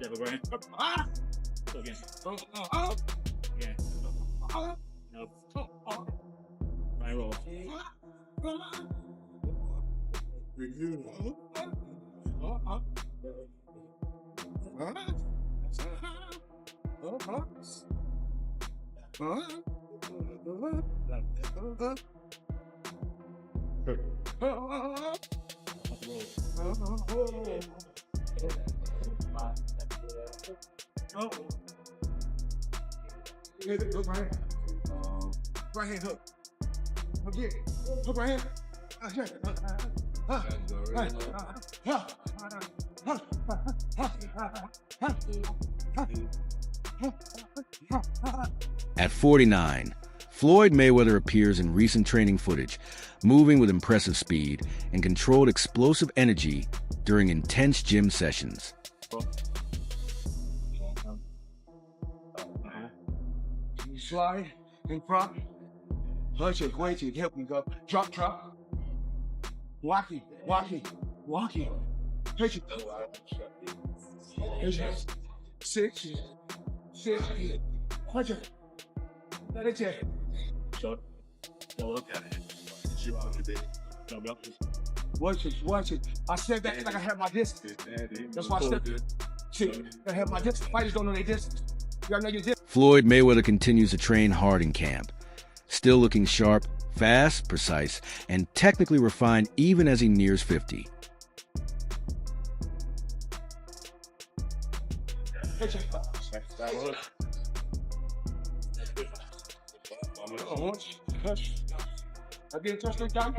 Yeah, but right. So again. Again. Nope. Right roll. Hook right hand. Right hand hook. Hook it. Hook right hand. At 49, Floyd Mayweather appears in recent training footage, moving with impressive speed and controlled explosive energy during intense gym sessions. Slide in front. Push it, wait it, help me go. Drop. Walking. Push it. Six. Push it. Let it check. Short. Don't look at it. Watch it. I said that like I had my distance. That's why I said shit. I have my distance. Fighters don't know their distance. You gotta know your distance. Floyd Mayweather continues to train hard in camp, still looking sharp, fast, precise, and technically refined even as he nears 50. Again, touch the down.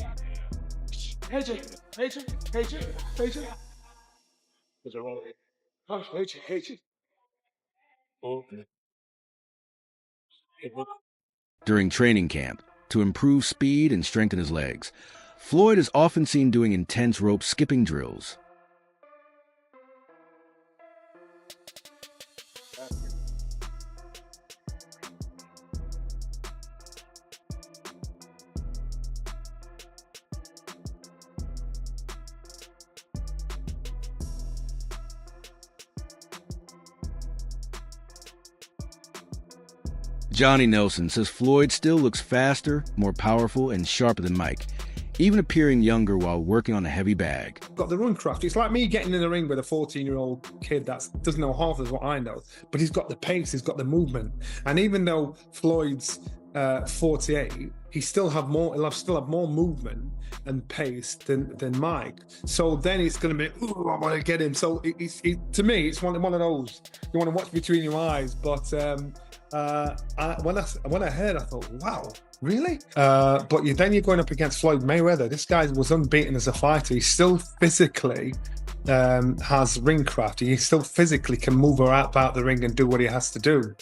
During training camp, to improve speed and strengthen his legs, Floyd is often seen doing intense rope skipping drills. Johnny Nelson says Floyd still looks faster, more powerful, and sharper than Mike, even appearing younger while working on a heavy bag. Got the run craft. It's like me getting in the ring with a 14-year-old kid that doesn't know half of what I know, but he's got the pace, he's got the movement. And even though Floyd's 48, he'll still have more movement and pace than Mike. So then it's going to be, ooh, I want to get him. So to me, it's one of those you want to watch between your eyes. But when I heard, I thought, wow, really? But then you're going up against Floyd Mayweather. This guy was unbeaten as a fighter. He still physically has ring craft. He still physically can move about the ring and do what he has to do.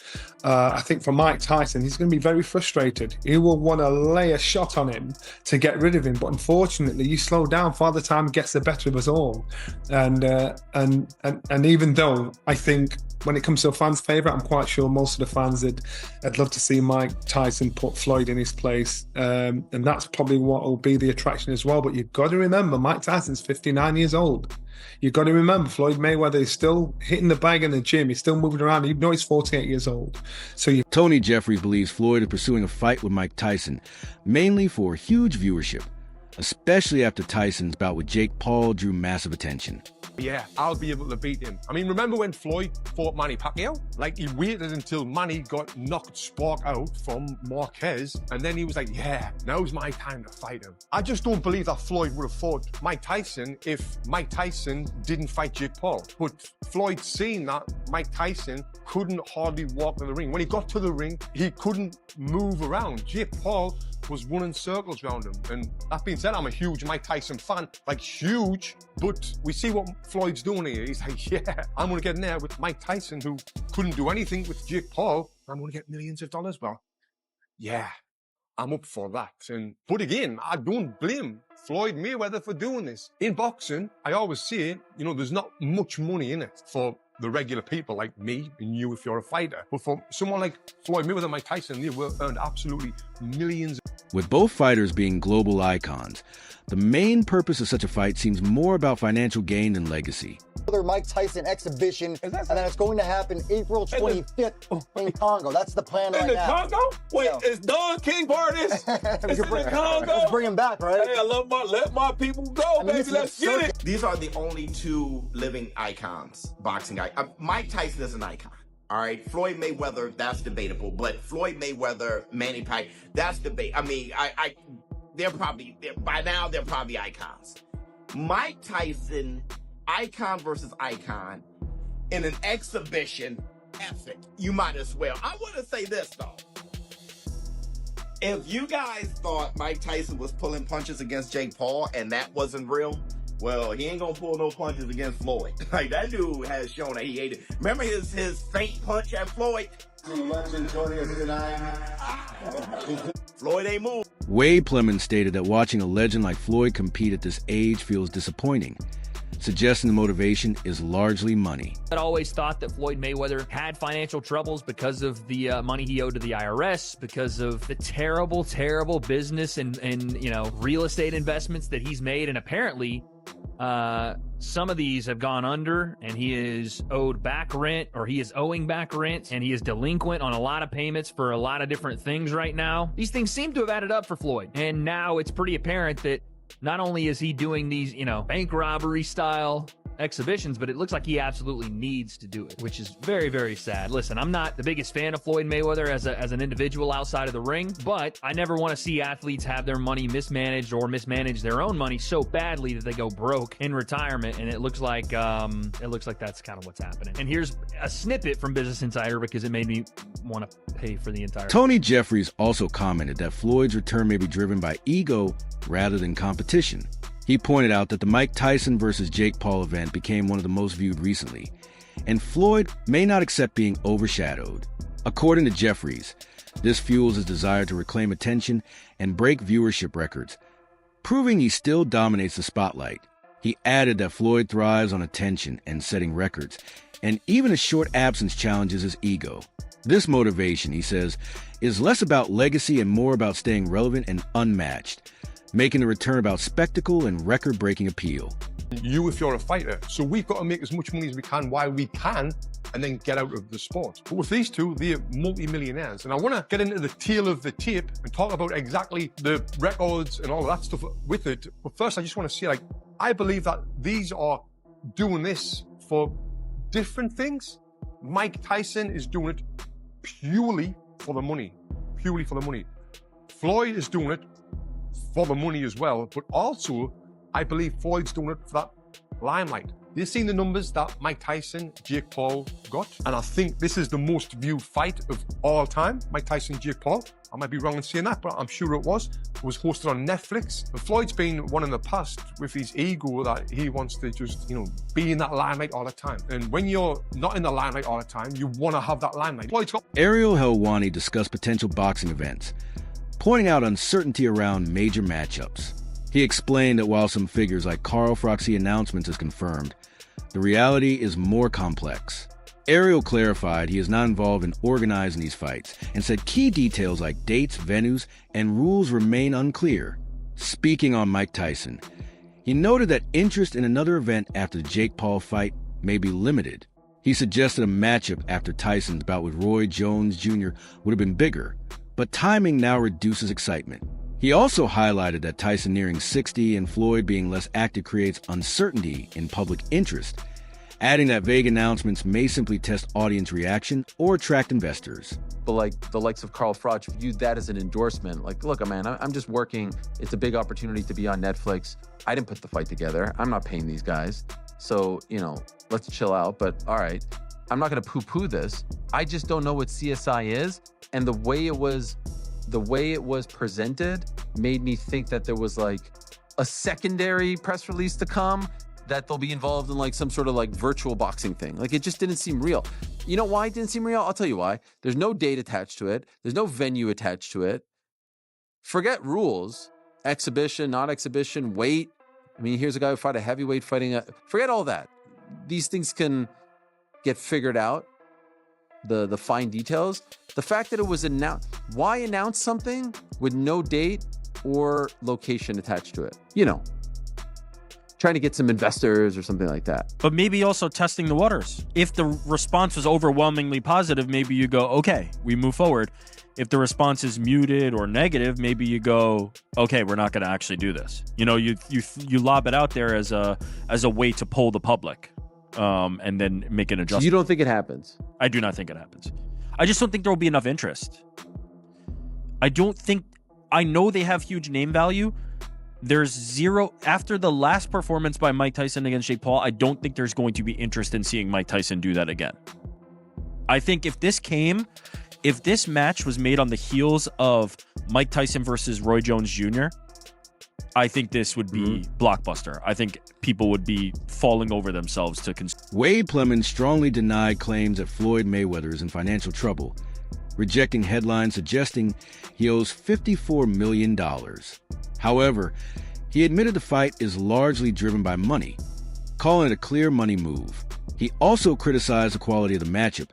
I think for Mike Tyson, he's going to be very frustrated. He will want to lay a shot on him to get rid of him, but unfortunately, you slow down. Father Time gets the better of us all. And even though I think when it comes to a fan's favourite, I'm quite sure most of the fans I'd love to see Mike Tyson put Floyd in his place, and that's probably what will be the attraction as well. But you've got to remember, Mike Tyson's 59 years old. You've got to remember, Floyd Mayweather is still hitting the bag in the gym. He's still moving around, even though he's 48 years old. Tony Jeffries believes Floyd is pursuing a fight with Mike Tyson, mainly for huge viewership, especially after Tyson's bout with Jake Paul drew massive attention. Yeah, I'll be able to beat him. I mean, remember when Floyd fought Manny Pacquiao? Like, he waited until Manny got knocked spark out from Marquez, and then he was like, yeah, now's my time to fight him. I just don't believe that Floyd would have fought Mike Tyson if Mike Tyson didn't fight Jake Paul. But Floyd seen that Mike Tyson couldn't hardly walk in the ring. When he got to the ring, he couldn't move around. Jake Paul was running circles around him. And that being said, I'm a huge Mike Tyson fan, like huge, but we see what Floyd's doing here. He's like, yeah, I'm gonna get in there with Mike Tyson, who couldn't do anything with Jake Paul. I'm gonna get millions of dollars, well, yeah, I'm up for that. But again, I don't blame Floyd Mayweather for doing this. In boxing, I always say, you know, there's not much money in it for the regular people like me and you if you're a fighter. But for someone like Floyd Mayweather and Mike Tyson, they will earn absolutely millions. With both fighters being global icons, the main purpose of such a fight seems more about financial gain than legacy. Mike Tyson exhibition, and then it's going to happen April 25th in Congo. That's the plan right now. In the Congo? Wait, is Don King part of this? It's in the Congo? Let's bring him back, right? Hey, let my people go, baby. Let's get it. These are the only two living icons, boxing icons. Mike Tyson is an icon. All right, Floyd Mayweather, that's debatable, but Floyd Mayweather, Manny Pacquiao, that's debate. I mean, by now they're probably icons. Mike Tyson, icon versus icon, in an exhibition, epic. You might as well. I want to say this though. If you guys thought Mike Tyson was pulling punches against Jake Paul and that wasn't real, well, he ain't gonna pull no punches against Floyd. Like, that dude has shown that he hated. Remember his faint punch at Floyd? Floyd ain't moved. Wade Plemons stated that watching a legend like Floyd compete at this age feels disappointing, suggesting the motivation is largely money. I always thought that Floyd Mayweather had financial troubles because of the money he owed to the IRS, because of the terrible, terrible business and you know, real estate investments that he's made, and apparently some of these have gone under, and he is owed back rent, or he is owing back rent, and he is delinquent on a lot of payments for a lot of different things right now. These things seem to have added up for Floyd, and now it's pretty apparent that not only is he doing these, you know, bank robbery style exhibitions, but it looks like he absolutely needs to do it, which is very, very sad. Listen, I'm not the biggest fan of Floyd Mayweather as an individual outside of the ring, but I never want to see athletes have their money mismanaged or mismanage their own money so badly that they go broke in retirement, and it looks like that's kind of what's happening. And here's a snippet from Business Insider because it made me want to pay for the entire. Tony Jeffries also commented that Floyd's return may be driven by ego rather than competition. He pointed out that the Mike Tyson versus Jake Paul event became one of the most viewed recently, and Floyd may not accept being overshadowed. According to Jeffries, this fuels his desire to reclaim attention and break viewership records, proving he still dominates the spotlight. He added that Floyd thrives on attention and setting records, and even a short absence challenges his ego. This motivation, he says, is less about legacy and more about staying relevant and unmatched, making the return about spectacle and record-breaking appeal. You, if you're a fighter. So we've got to make as much money as we can while we can, and then get out of the sport. But with these two, they're multi-millionaires. And I want to get into the tail of the tape and talk about exactly the records and all of that stuff with it. But first, I just want to say, like, I believe that these are doing this for different things. Mike Tyson is doing it purely for the money. Purely for the money. Floyd is doing it for the money as well, but also I believe Floyd's doing it for that limelight. You've seen the numbers that Mike Tyson, Jake Paul got, and I think this is the most viewed fight of all time, Mike Tyson, Jake Paul. I might be wrong in saying that, but I'm sure it was. It was hosted on Netflix. And Floyd's been one in the past with his ego that he wants to just, you know, be in that limelight all the time. And when you're not in the limelight all the time, you want to have that limelight. Floyd's got... Ariel Helwani discussed potential boxing events, pointing out uncertainty around major matchups. He explained that while some figures like Carl Froxy announcements is confirmed, the reality is more complex. Ariel clarified he is not involved in organizing these fights and said key details like dates, venues, and rules remain unclear. Speaking on Mike Tyson, he noted that interest in another event after the Jake Paul fight may be limited. He suggested a matchup after Tyson's bout with Roy Jones Jr. would have been bigger, but timing now reduces excitement. He also highlighted that Tyson nearing 60 and Floyd being less active creates uncertainty in public interest, adding that vague announcements may simply test audience reaction or attract investors. But like the likes of Carl Froch viewed that as an endorsement. Like, look, man, I'm just working. It's a big opportunity to be on Netflix. I didn't put the fight together. I'm not paying these guys. So, you know, let's chill out. But all right, I'm not going to poo-poo this. I just don't know what CSI is. And the way it was presented made me think that there was like a secondary press release to come, that they'll be involved in like some sort of like virtual boxing thing. Like, it just didn't seem real. You know why it didn't seem real? I'll tell you why. There's no date attached to it. There's no venue attached to it. forget rules, exhibition, not exhibition, weight. I mean, here's a guy who fought a heavyweight fighting. Forget all that. These things can get figured out, the fine details. The fact that it was announced, why announce something with no date or location attached to it? You know, trying to get some investors or something like that. But maybe also testing the waters. If the response was overwhelmingly positive, maybe you go, okay, we move forward. If the response is muted or negative, maybe you go, okay, we're not going to actually do this. You know, you lob it out there as a way to poll the public, and then make an adjustment. You don't think it happens? I do not think it happens. I just don't think there will be enough interest. I know they have huge name value. There's zero after the last performance by Mike Tyson against Jake Paul. I don't think there's going to be interest in seeing Mike Tyson do that again. I think if this match was made on the heels of Mike Tyson versus Roy Jones Jr., I think this would be blockbuster. I think people would be falling over themselves to Wade Plemons strongly denied claims that Floyd Mayweather is in financial trouble, rejecting headlines suggesting he owes $54 million. However, he admitted the fight is largely driven by money, calling it a clear money move. He also criticized the quality of the matchup,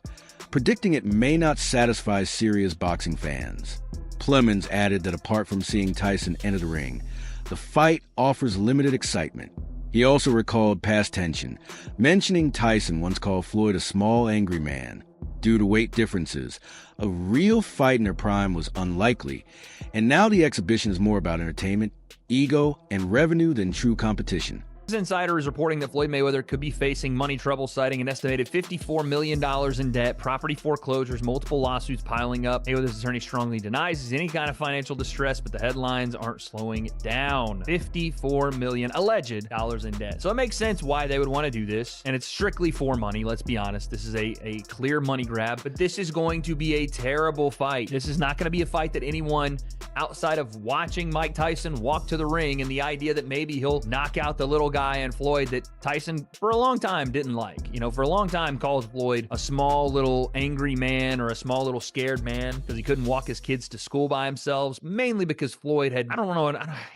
predicting it may not satisfy serious boxing fans. Plemons added that apart from seeing Tyson enter the ring, the fight offers limited excitement. He also recalled past tension, mentioning Tyson once called Floyd a small, angry man. Due to weight differences, a real fight in their prime was unlikely, and now the exhibition is more about entertainment, ego, and revenue than true competition. Insider is reporting that Floyd Mayweather could be facing money trouble, citing an estimated $54 million in debt, property foreclosures, multiple lawsuits piling up. Mayweather's attorney strongly denies he's any kind of financial distress, but the headlines aren't slowing down. $54 million alleged dollars in debt. So it makes sense why they would want to do this, and it's strictly for money. Let's be honest. This is a clear money grab, but this is going to be a terrible fight. This is not going to be a fight that anyone outside of watching Mike Tyson walk to the ring and the idea that maybe he'll knock out the little guy and Floyd that Tyson for a long time didn't like. You know, for a long time calls Floyd a small little angry man or a small little scared man because he couldn't walk his kids to school by himself, mainly because Floyd had,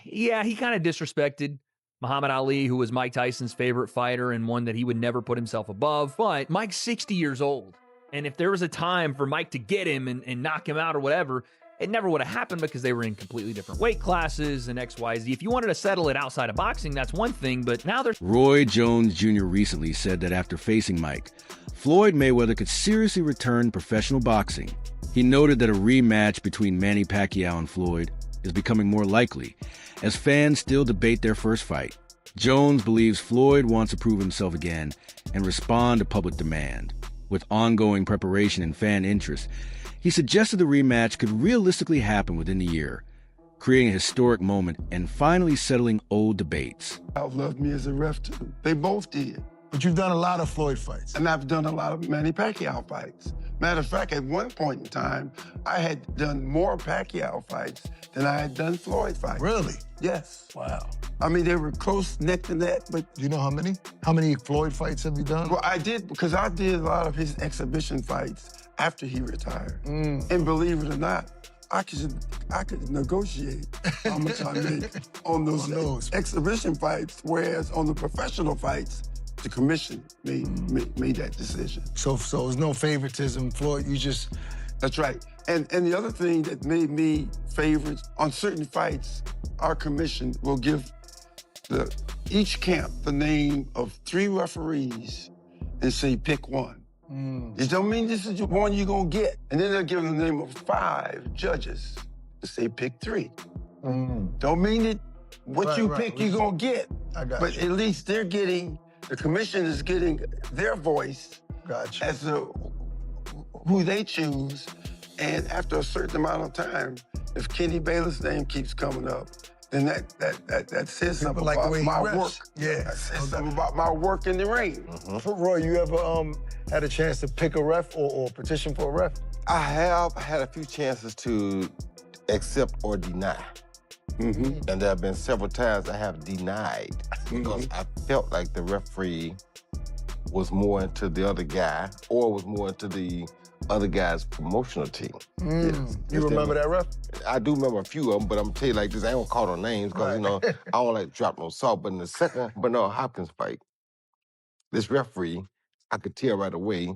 he kind of disrespected Muhammad Ali, who was Mike Tyson's favorite fighter and one that he would never put himself above. But Mike's 60 years old. And if there was a time for Mike to get him and knock him out or whatever, it never would have happened because they were in completely different weight classes and XYZ. If you wanted to settle it outside of boxing, that's one thing, but now there's... Roy Jones Jr. recently said that after facing Mike, Floyd Mayweather could seriously return to professional boxing. He noted that a rematch between Manny Pacquiao and Floyd is becoming more likely, as fans still debate their first fight. Jones believes Floyd wants to prove himself again and respond to public demand. With ongoing preparation and fan interest, he suggested the rematch could realistically happen within the year, creating a historic moment and finally settling old debates. Outlawed me as a ref, too. They both did. But you've done a lot of Floyd fights. And I've done a lot of Manny Pacquiao fights. Matter of fact, at one point in time, I had done more Pacquiao fights than I had done Floyd fights. Really? Yes. Wow. I mean, they were close neck to neck, but... Do you know how many? How many Floyd fights have you done? Well, I did, because I did a lot of his exhibition fights after he retired. And believe it or not, I could negotiate how much I make on those exhibition fights, whereas on the professional fights, the commission made that decision. So there's no favoritism, Floyd, you just... That's right. And the other thing that made me favorite, on certain fights, our commission will give each camp the name of 3 referees and say, pick one. It don't mean this is the one you're gonna get. And then they'll give them the name of 5 judges and say, pick 3. Don't mean that what you pick you're gonna get. But at least they're getting, the commission is getting their voice as to who they choose. And after a certain amount of time, if Kenny Bayless' name keeps coming up, then that says something about my work. Yeah. That says something about my work in the ring. Roy, you ever had a chance to pick a ref or petition for a ref? I have had a few chances to accept or deny. And there have been several times I have denied because I felt like the referee was more into the other guy or was more into the other guy's promotional team. You remember that ref? I do remember a few of them, but I'm tell you like this, I don't call no names because, you know, I don't like to drop no salt. But in the second Bernard Hopkins fight, this referee, I could tell right away,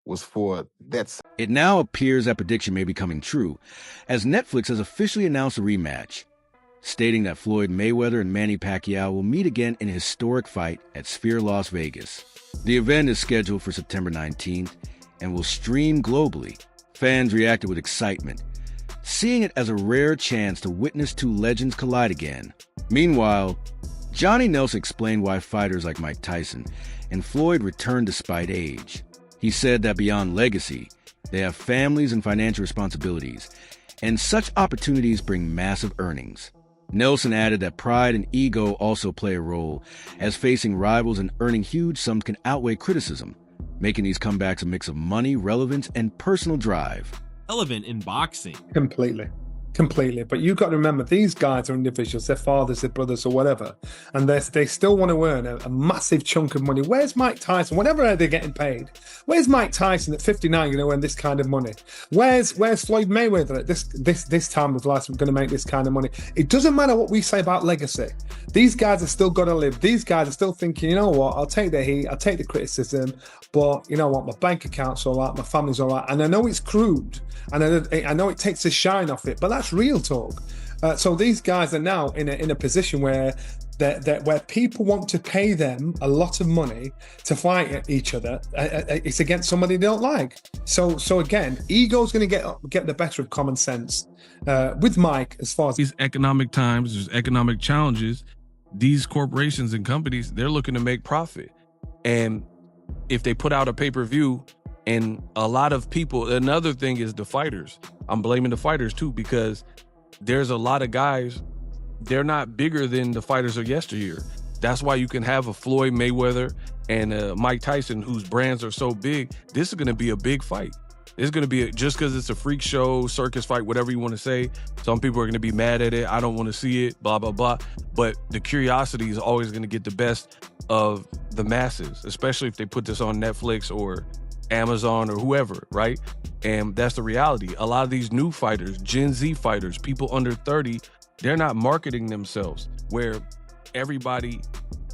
was for that. It now appears that prediction may be coming true, as Netflix has officially announced a rematch, stating that Floyd Mayweather and Manny Pacquiao will meet again in a historic fight at Sphere Las Vegas. The event is scheduled for September 19th and will stream globally. Fans reacted with excitement, seeing it as a rare chance to witness two legends collide again. Meanwhile, Johnny Nelson explained why fighters like Mike Tyson and Floyd returned despite age. He said that beyond legacy, they have families and financial responsibilities, and such opportunities bring massive earnings. Nelson added that pride and ego also play a role, as facing rivals and earning huge sums can outweigh criticism, making these comebacks a mix of money, relevance, and personal drive. Relevant in boxing. Completely. But you've got to remember, these guys are individuals, they're fathers, they're brothers, or whatever. And they still want to earn a massive chunk of money. Where's Mike Tyson? Whatever they're getting paid. Where's Mike Tyson at 59 going to earn this kind of money? Where's Floyd Mayweather at this time of life going to make this kind of money? It doesn't matter what we say about legacy. These guys are still going to live. These guys are still thinking, you know what, I'll take the heat, I'll take the criticism, but you know what, my bank account's all right, my family's all right. And I know it's crude, and I know it takes the shine off it, but that's real talk. So these guys are now in a position where where people want to pay them a lot of money to fight each other. It's against somebody they don't like. So again, ego's going to get the better of common sense. With Mike, as far as these economic times, there's economic challenges. These corporations and companies, they're looking to make profit, and if they put out a pay-per-view, and a lot of people, another thing is the fighters. I'm blaming the fighters too, because there's a lot of guys, they're not bigger than the fighters of yesteryear. That's why you can have a Floyd Mayweather and a Mike Tyson, whose brands are so big. This is going to be a big fight. It's going to be, just because it's a freak show, circus fight, whatever you want to say. Some people are going to be mad at it. I don't want to see it, blah, blah, blah. But the curiosity is always going to get the best of the masses, especially if they put this on Netflix or Amazon or whoever, right? And that's the reality. A lot of these new fighters, Gen Z fighters, people under 30, they're not marketing themselves, where everybody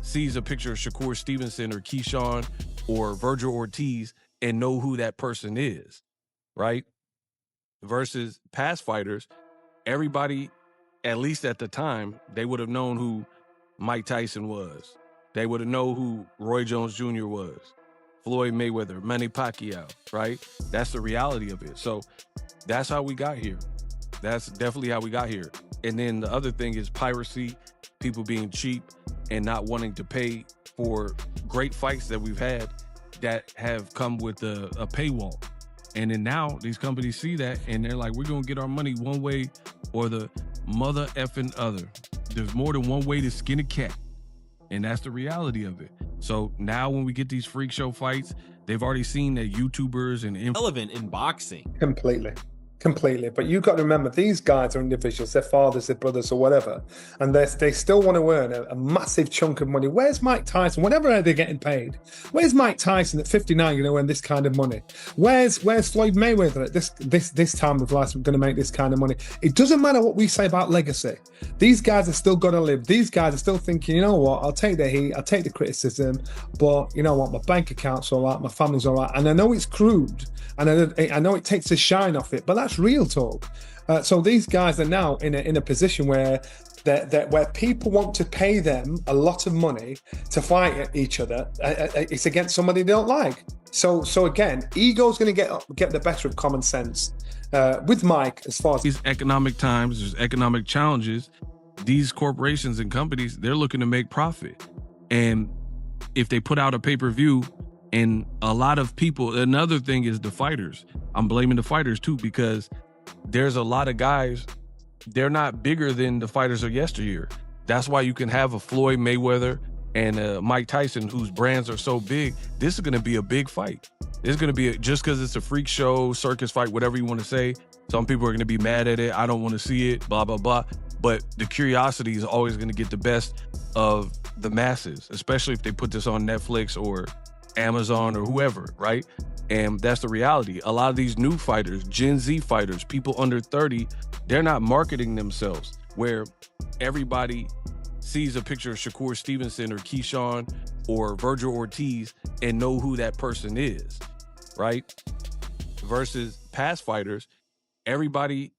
sees a picture of Shakur Stevenson or Keyshawn or Virgil Ortiz and know who that person is, right? Versus past fighters, everybody, at least at the time, they would have known who Mike Tyson was. They would have known who Roy Jones Jr. was. Floyd Mayweather, Manny Pacquiao, right? That's the reality of it. So that's how we got here. That's definitely how we got here. And then the other thing is piracy, people being cheap and not wanting to pay for great fights that we've had that have come with a paywall. And then now these companies see that and they're like, we're going to get our money one way or the mother effing other. There's more than one way to skin a cat. And that's the reality of it. So now when we get these freak show fights, they've already seen that YouTubers and relevant in boxing. Completely. But you've got to remember, these guys are individuals, they're fathers, they're brothers, or whatever. And they still want to earn a massive chunk of money. Where's Mike Tyson? Whatever they're getting paid. Where's Mike Tyson at 59 going to earn this kind of money? Where's Floyd Mayweather at this time of life going to make this kind of money? It doesn't matter what we say about legacy. These guys are still going to live. These guys are still thinking, you know what, I'll take the heat, I'll take the criticism, but you know what, my bank account's all right, my family's all right. And I know it's crude, and I know it takes the shine off it, but that's real talk. So these guys are now in a position where where people want to pay them a lot of money to fight each other. It's against somebody they don't like. So again, ego's going to get the better of common sense. With Mike, as far as these economic times, there's economic challenges. These corporations and companies, they're looking to make profit. And if they put out a pay-per-view, and a lot of people, another thing is the fighters. I'm blaming the fighters too, because there's a lot of guys, they're not bigger than the fighters of yesteryear. That's why you can have a Floyd Mayweather and a Mike Tyson, whose brands are so big. This is going to be a big fight. It's going to be, just because it's a freak show, circus fight, whatever you want to say. Some people are going to be mad at it. I don't want to see it, blah, blah, blah. But the curiosity is always going to get the best of the masses, especially if they put this on Netflix or Amazon or whoever, right? And that's the reality. A lot of these new fighters, Gen Z fighters, people under 30, they're not marketing themselves, where everybody sees a picture of Shakur Stevenson or Keyshawn or Virgil Ortiz and know who that person is, right? Versus past fighters, everybody,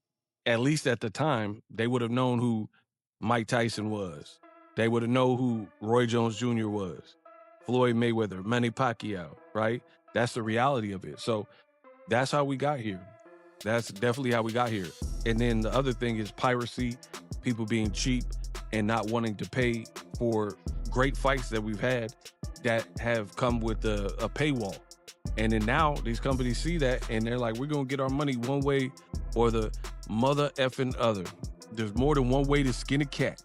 at least at the time, they would have known who Mike Tyson was. They would have known who Roy Jones Jr. was, Floyd Mayweather, Manny Pacquiao, right? That's the reality of it. So that's how we got here. That's definitely how we got here. And then the other thing is piracy, people being cheap and not wanting to pay for great fights that we've had that have come with a paywall. And then now these companies see that and they're like, we're going to get our money one way or the mother effing other. There's more than one way to skin a cat.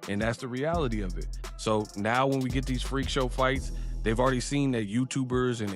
And that's the reality of it. So now when we get these freak show fights, they've already seen that YouTubers and